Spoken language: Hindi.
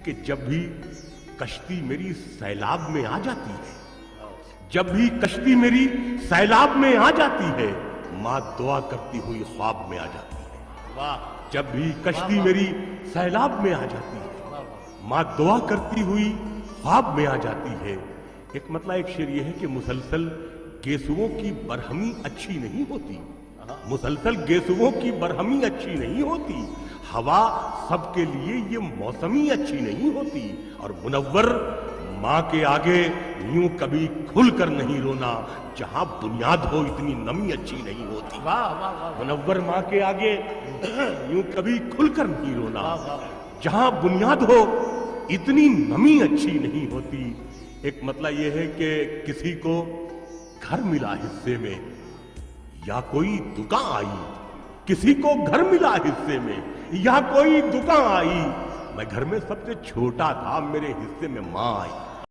कि जब भी कश्ती मेरी सैलाब में आ जाती है, जब भी कश्ती मेरी सैलाब में आ जाती है, माँ दुआ करती हुई ख्वाब में आ जाती है। वाह जब भी कश्ती मेरी सैलाब में आ जाती है, माँ दुआ करती हुई ख्वाब में आ जाती है। एक मतलब एक शेर यह है कि मुसलसल गेसुओं की बरहमी अच्छी नहीं होती, मुसलसल गेसुओं की बरहमी अच्छी नहीं होती, हवा सबके लिए ये मौसमी अच्छी नहीं होती। और मुनव्वर माँ के आगे यूं कभी खुलकर नहीं रोना, जहां बुनियाद हो इतनी नमी अच्छी नहीं होती। वाह वाह वाह मुनव्वर माँ के आगे यूं कभी खुलकर नहीं रोना, वाह वाह जहां बुनियाद हो इतनी नमी अच्छी नहीं होती। एक मतलब यह है कि किसी को घर मिला हिस्से में या कोई दुकान आई, किसी को घर मिला हिस्से में या कोई दुकान आई, मैं घर में सबसे छोटा था, मेरे हिस्से में माँ आई।